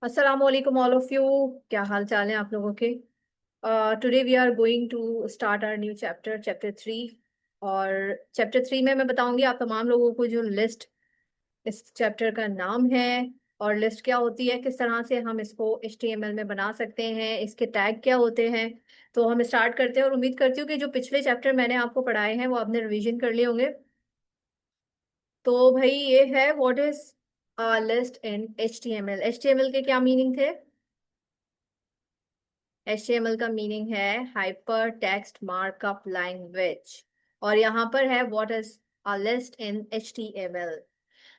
अस्सलाम वालेकुम all of you. क्या हाल चाल है आप लोगों के। Today we are going to start our new chapter chapter 3। और चैप्टर 3 में मैं बताऊंगी आप तमाम लोगों को जो लिस्ट इस चैप्टर का नाम है और लिस्ट क्या होती है, किस तरह से हम इसको HTML में बना सकते हैं, इसके टैग क्या होते हैं। तो हम स्टार्ट करते हैं और उम्मीद करती हूँ कि जो पिछले चैप्टर मैंने आपको पढ़ाए हैं वो आपने रिवीजन कर लिए होंगे। तो भाई ये है what is list in HTML। HTML के क्या मीनिंग थे। HTML का मीनिंग है हाइपर टेक्स्ट मार्कअप लैंग्वेज। और यहाँ पर है what is a list in HTML।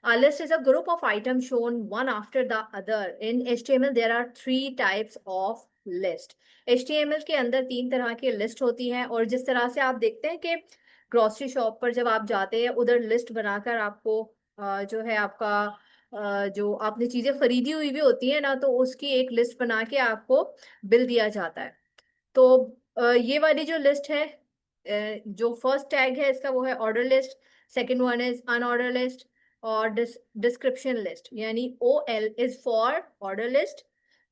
A list is a group of items shown one after the other. In HTML, there are three types of list. HTML के अंदर तीन तरह की list होती है और जिस तरह से आप देखते हैं कि ग्रोसरी शॉप पर जब आप जाते हैं उधर लिस्ट बनाकर आपको जो है आपका जो आपने चीजें खरीदी हुई भी होती है ना, तो उसकी एक लिस्ट बना के आपको बिल दिया जाता है। तो ये वाली जो लिस्ट है, जो फर्स्ट टैग है इसका वो है order list. Second one is unordered list. और डिस्क्रिप्शन लिस्ट, यानी OL is for order list,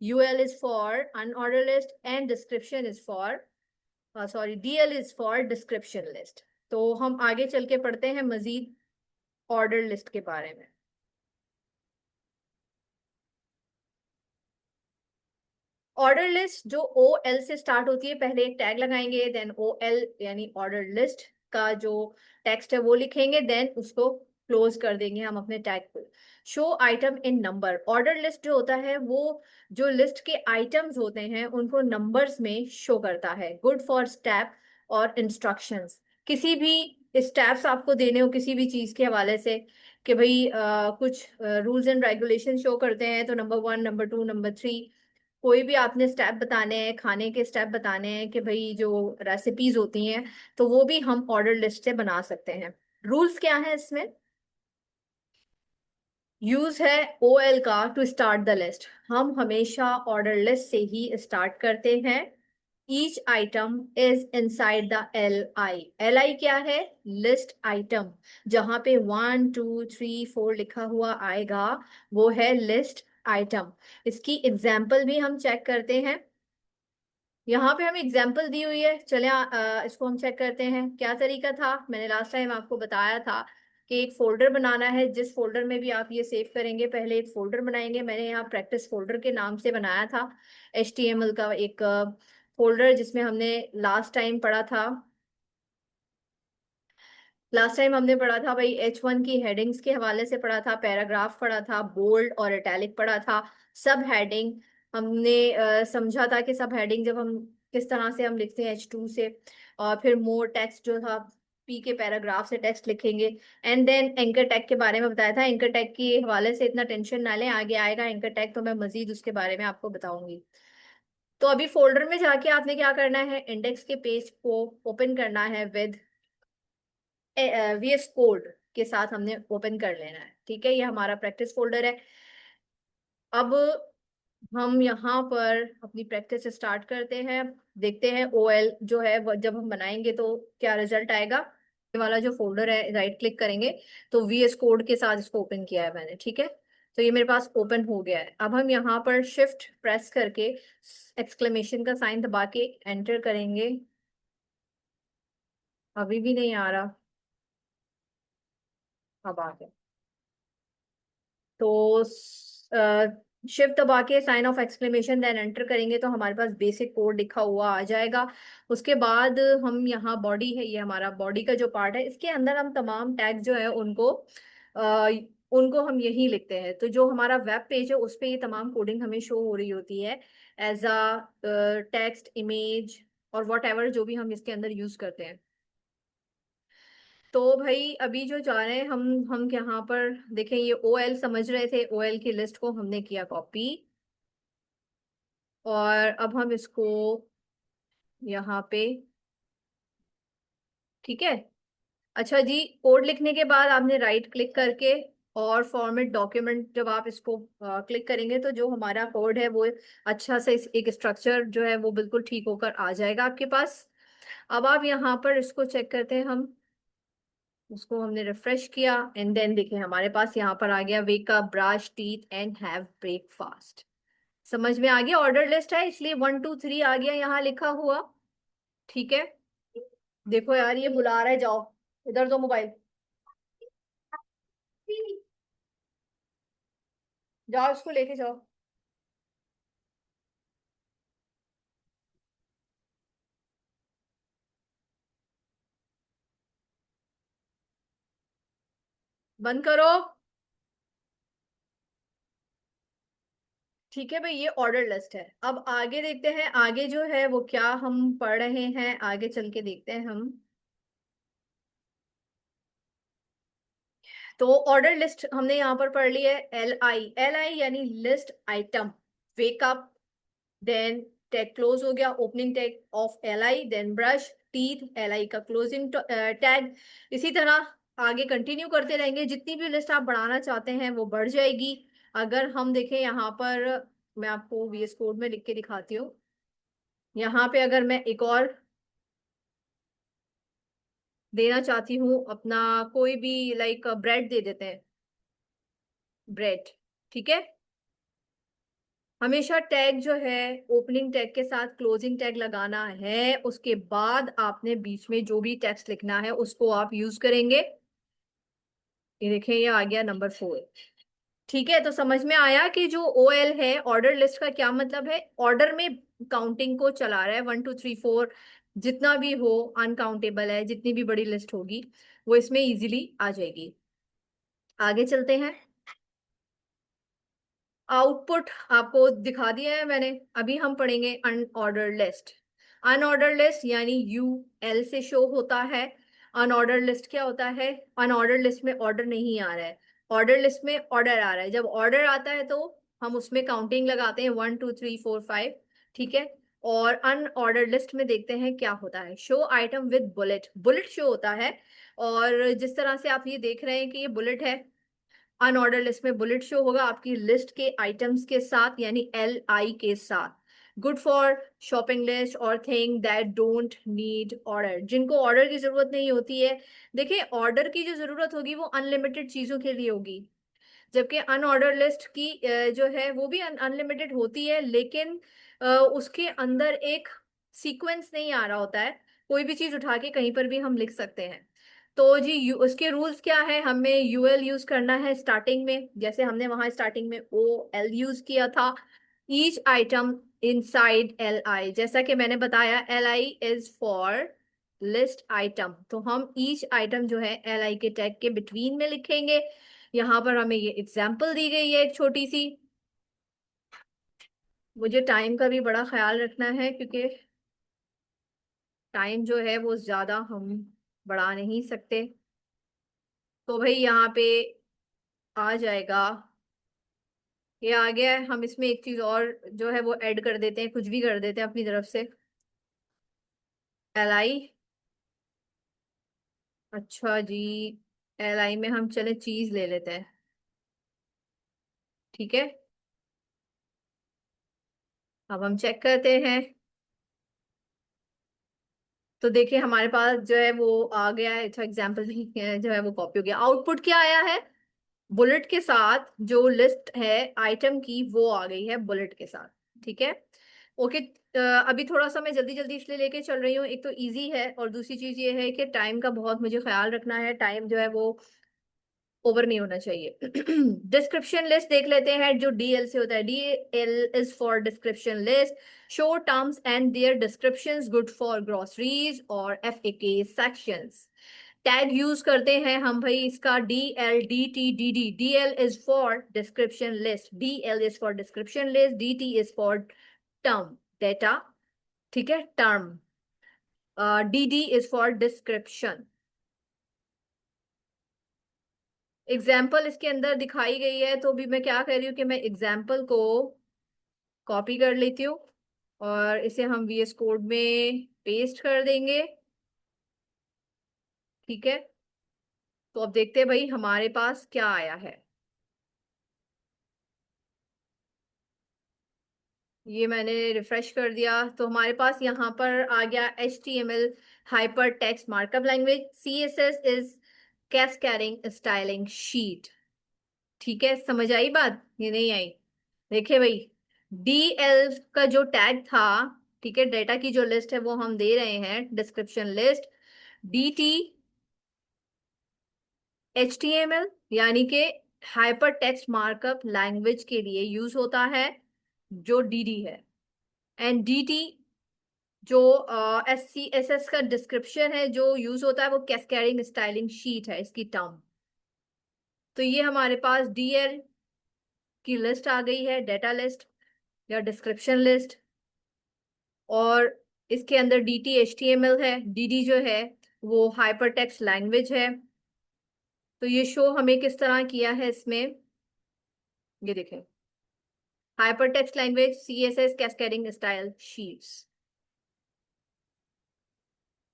UL is for unordered list and description is for sorry DL is for description list. तो हम आगे चल के पढ़ते हैं मजीद ऑर्डर लिस्ट के बारे में। ऑर्डर लिस्ट जो OL से स्टार्ट होती है, पहले एक टैग लगाएंगे, देन OL यानी ऑर्डर लिस्ट का जो टेक्स्ट है वो लिखेंगे, देन उसको क्लोज कर देंगे हम अपने टैग को। शो आइटम इन नंबर। ऑर्डर लिस्ट जो होता है वो जो लिस्ट के आइटम्स होते हैं उनको नंबर्स में शो करता है। गुड फॉर स्टेप और इंस्ट्रक्शंस। किसी भी स्टेप्स आपको देने हो किसी भी चीज के हवाले से कि भाई कुछ रूल्स एंड रेगुलेशन शो करते हैं, तो नंबर 1, नंबर 2, नंबर 3, कोई भी आपने स्टेप बताने हैं, खाने के स्टेप बताने हैं कि भाई जो रेसिपीज होती हैं, तो वो भी हम ऑर्डर लिस्ट से बना सकते हैं। रूल्स क्या है इसमें। यूज है OL का टू स्टार्ट द लिस्ट। हम हमेशा ऑर्डर लिस्ट से ही स्टार्ट करते हैं। Each item is inside the LI। क्या है। List item. जहां पे 1 2 3 4 लिखा हुआ आएगा वो है लिस्ट आइटम। इसकी एग्जाम्पल भी हम चेक करते हैं। यहाँ पे हमें एग्जाम्पल दी हुई है, चले इसको हम चेक करते हैं क्या तरीका था। मैंने लास्ट टाइम आपको बताया था कि एक फोल्डर बनाना है, जिस फोल्डर में भी आप ये सेव करेंगे पहले एक फोल्डर बनाएंगे। मैंने यहाँ प्रैक्टिस फोल्डर के नाम से बनाया था HTML का एक फोल्डर, जिसमें हमने लास्ट टाइम हमने पढ़ा था भाई H1 की हेडिंग्स के हवाले से पढ़ा था, पैराग्राफ पढ़ा था, बोल्ड और इटैलिक पढ़ा था, सब हेडिंग हमने समझा था कि सब हेडिंग जब हम किस तरह से हम लिखते हैं H2 से। और फिर मोर टेक्स्ट जो था, P के पैराग्राफ से टेक्स्ट लिखेंगे। एंड देन एंकर टैग के बारे में बताया था। एंकर टैग के हवाले से इतना टेंशन ना लें, आगे आएगा एंकर टैग तो मैं मजीद उसके बारे में आपको बताऊंगी। तो अभी फोल्डर में जाके आपने क्या करना है, इंडेक्स के पेज को ओपन करना है विद VS कोड के साथ हमने ओपन कर लेना है। ठीक है, ये हमारा प्रैक्टिस फोल्डर है। अब हम यहाँ पर अपनी प्रैक्टिस स्टार्ट करते हैं, देखते हैं OL जो है जब हम बनाएंगे तो क्या रिजल्ट आएगा। ये वाला जो फोल्डर है राइट क्लिक करेंगे तो VS कोड के साथ इसको ओपन किया है मैंने। ठीक है, तो ये मेरे पास ओपन हो गया है। अब हम यहाँ पर शिफ्ट प्रेस करके एक्सक्लेमेशन का साइन दबा के एंटर करेंगे। अभी भी नहीं आ रहा, अब आ गया। तो शिफ्ट दबा के sign of exclamation then enter करेंगे तो हमारे पास बेसिक कोड लिखा हुआ आ जाएगा। उसके बाद हम यहाँ बॉडी है, ये हमारा बॉडी का जो पार्ट है, इसके अंदर हम तमाम टैग जो है अ, उनको हम यही लिखते हैं। तो जो हमारा वेब पेज है उस पे ये तमाम कोडिंग हमें शो हो रही होती है एज अ टेक्स्ट, इमेज और वॉट एवर जो भी हम इसके अंदर यूज करते हैं। तो भाई अभी जो जा रहे हैं हम यहाँ पर देखें, ये OL समझ रहे थे, OL की लिस्ट को हमने किया कॉपी। और अब हम इसको यहाँ पे, ठीक है। अच्छा जी, कोड लिखने के बाद आपने राइट क्लिक करके और फॉर्मेट डॉक्यूमेंट, जब आप इसको क्लिक करेंगे तो जो हमारा कोड है वो अच्छा से एक स्ट्रक्चर जो है वो बिल्कुल ठीक होकर आ जाएगा आपके पास। अब आप यहाँ पर इसको चेक करते हैं हम, उसको हमने रिफ्रेश किया एंड देन देखें हमारे पास यहाँ पर आ गया wake up, brush teeth and have breakfast. समझ में आ गया? ऑर्डर लिस्ट है इसलिए 1 2 3 आ गया यहाँ लिखा हुआ। ठीक है। देखो यार ये बुला रहा है, जाओ इधर दो मोबाइल, जाओ इसको लेके जाओ। बंद करो। ठीक है भाई, ये ऑर्डर लिस्ट है। अब आगे देखते हैं, आगे जो है वो क्या हम पढ़ रहे हैं, आगे चल के देखते हैं हम। तो ऑर्डर लिस्ट हमने यहाँ पर पढ़ ली है। एल आई यानी list item. Wake up, then tag close हो गया, opening tag of L I, then brush teeth, L I का क्लोजिंग टैग। इसी तरह आगे कंटिन्यू करते रहेंगे, जितनी भी लिस्ट आप बढ़ाना चाहते हैं वो बढ़ जाएगी। अगर हम देखें यहाँ पर, मैं आपको वीएस कोड में लिख के दिखाती हूँ। यहाँ पे अगर मैं एक और देना चाहती हूँ अपना, कोई भी लाइक ब्रेड दे देते हैं, ब्रेड। ठीक है। हमेशा टैग जो है ओपनिंग टैग के साथ क्लोजिंग टैग लगाना है, उसके बाद आपने बीच में जो भी टेक्स्ट लिखना है उसको आप यूज करेंगे। ये देखें, ये आ गया नंबर 4। ठीक है, तो समझ में आया कि जो ओ एल है, ऑर्डर लिस्ट का क्या मतलब है? ऑर्डर में काउंटिंग को चला रहा है, 1 2 3 4, जितना भी हो अनकाउंटेबल है, जितनी भी बड़ी लिस्ट होगी वो इसमें इजीली आ जाएगी। आगे चलते हैं। आउटपुट आपको दिखा दिया है मैंने। अभी हम पढ़ेंगे अनऑर्डर लिस्ट। अनऑर्डर लिस्ट यानी यू एल से शो होता है। अनऑर्डर लिस्ट क्या होता है? अनऑर्डर लिस्ट में ऑर्डर नहीं आ रहा है, ऑर्डर लिस्ट में ऑर्डर आ रहा है। जब ऑर्डर आता है तो हम उसमें काउंटिंग लगाते हैं, 1 2 3 4 5। ठीक है। और अनऑर्डर लिस्ट में देखते हैं क्या होता है। Show item with bullet, bullet show होता है। और जिस तरह से आप ये देख रहे हैं कि ये बुलेट है, अनऑर्डर लिस्ट में बुलेट शो होगा आपकी लिस्ट के आइटम्स के साथ, यानी एल आई के साथ। गुड फॉर शॉपिंग लिस्ट और thing that don't need order, जिनको ऑर्डर की जरूरत नहीं होती है। देखिए, ऑर्डर की जो जरूरत होगी वो अनलिमिटेड चीजों के लिए होगी, जबकि अनऑर्डर लिस्ट की जो है वो भी अनलिमिटेड होती है, लेकिन उसके अंदर एक सीक्वेंस नहीं आ रहा होता है। कोई भी चीज उठा के कहीं पर भी हम लिख सकते हैं। तो जी उसके रूल्स क्या है? हमें यूएल यूज करना है स्टार्टिंग में, जैसे हमने वहां स्टार्टिंग में ओ एल यूज किया था। Each item inside L I, जैसा कि मैंने बताया, L I is for list item, तो हम ईच आइटम जो है एल आई के टैग के बिटवीन में लिखेंगे। यहाँ पर हमें ये एग्जाम्पल दी गई है एक छोटी सी। मुझे टाइम का भी बड़ा ख्याल रखना है, क्योंकि टाइम जो है वो ज्यादा हम बढ़ा नहीं सकते। तो भाई यहाँ पे आ जाएगा, ये आ गया है। हम इसमें एक चीज और जो है वो ऐड कर देते हैं, कुछ भी कर देते हैं अपनी तरफ से। एल आई, अच्छा जी, एल आई में हम चले चीज ले लेते हैं। ठीक है। अब हम चेक करते हैं। तो देखिए हमारे पास जो है वो आ गया है, अच्छा एग्जाम्पल जो है वो कॉपी हो गया। आउटपुट क्या आया है? बुलेट के साथ जो लिस्ट है आइटम की वो आ गई है बुलेट के साथ। ठीक है। ओके। अभी थोड़ा सा मैं जल्दी जल्दी इसलिए लेके चल रही हूँ, एक तो इजी है और दूसरी चीज ये है कि टाइम का बहुत मुझे ख्याल रखना है, टाइम जो है वो ओवर नहीं होना चाहिए। डिस्क्रिप्शन लिस्ट देख लेते हैं, जो डीएल से होता है। DL is for description list, show terms and their descriptions, good for groceries और एफएके सेक्शंस। टैग यूज करते हैं हम भाई इसका, D L D T D D. D L is for description list, D L is for description list, D T is for term data. ठीक है, term. D D is for description. Example इसके अंदर दिखाई गई है, तो भी मैं क्या कह रही हूँ कि मैं एग्जाम्पल को कॉपी कर लेती हूँ और इसे हम वीएस कोड में पेस्ट कर देंगे। ठीक है। तो अब देखते हैं भाई हमारे पास क्या आया है। ये मैंने रिफ्रेश कर दिया तो हमारे पास यहाँ पर आ गया HTML hyper text markup language, CSS is cascading styling sheet. ठीक है, समझ आई बात? ये नहीं आई? देखे भाई, DL का जो टैग था, ठीक है, डेटा की जो लिस्ट है वो हम दे रहे हैं, डिस्क्रिप्शन लिस्ट। DT HTML यानी कि हाइपर टेक्स्ट मार्कअप लैंग्वेज के लिए यूज होता है, जो DD है। एंड DT जो SCSS का डिस्क्रिप्शन है जो यूज होता है, वो कैस्केडिंग स्टाइलिंग शीट है इसकी टर्म। तो ये हमारे पास DL की लिस्ट आ गई है, डेटा लिस्ट या डिस्क्रिप्शन लिस्ट। और इसके अंदर DT HTML है, DD जो है वो हाइपर टेक्स्ट लैंग्वेज है। तो ये शो हमें किस तरह किया है इसमें, ये देखें, hyper text language CSS cascading style sheets.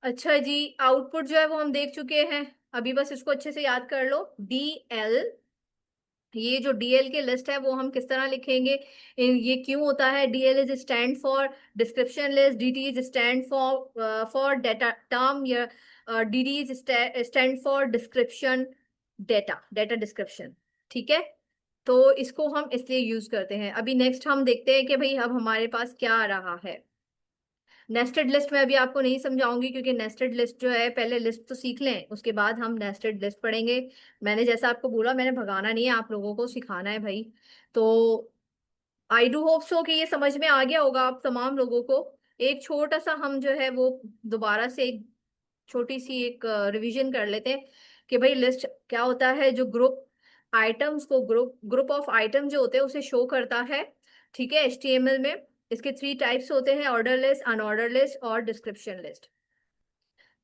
अच्छा जी, आउटपुट जो है वो हम देख चुके हैं, अभी बस इसको अच्छे से याद कर लो। DL, ये जो DL की लिस्ट है वो हम किस तरह लिखेंगे, ये क्यों होता है? DL is stand for description list, DT is stand for data term, या DD is stand for description data, data description. ठीक है, तो इसको हम इसलिए यूज करते हैं। अभी नेक्स्ट हम देखते हैं कि भाई अब हमारे पास क्या आ रहा है। नेस्टेड लिस्ट में अभी आपको नहीं समझाऊंगी, क्योंकि नेस्टेड लिस्ट जो है, पहले लिस्ट तो सीख लें उसके बाद हम नेस्टेड लिस्ट पढ़ेंगे। मैंने जैसा आपको बोला, मैंने भगाना नहीं है, आप लोगों को सिखाना है भाई। तो आई डू होप सो कि ये समझ में आ गया होगा आप तमाम लोगों को। एक छोटा सा हम जो है वो दोबारा से एक छोटी सी एक रिवीजन कर लेते हैं कि भाई लिस्ट क्या होता है। जो ग्रुप आइटम्स को, ग्रुप ग्रुप ऑफ आइटम जो होते हैं उसे शो करता है। ठीक है, HTML में इसके 3 टाइप्स होते हैं, ऑर्डर लिस्ट, अनऑर्डर लिस्ट और डिस्क्रिप्शन लिस्ट,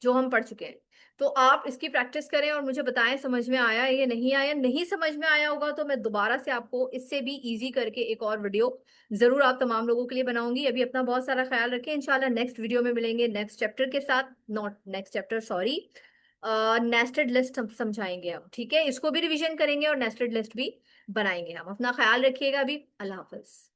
जो हम पढ़ चुके हैं। तो आप इसकी प्रैक्टिस करें और मुझे बताएं समझ में आया या नहीं आया। नहीं समझ में आया होगा तो मैं दोबारा से आपको इससे भी इजी करके एक और वीडियो जरूर आप तमाम लोगों के लिए बनाऊंगी। अभी अपना बहुत सारा ख्याल रखें, इंशाल्लाह नेक्स्ट वीडियो में मिलेंगे नेक्स्ट चैप्टर के साथ, not next chapter sorry, nested list समझाएंगे हम। ठीक है, इसको भी रिवीजन करेंगे और नेस्टेड लिस्ट भी बनाएंगे हम। अपना ख्याल रखिएगा, अभी अल्लाह हाफिज।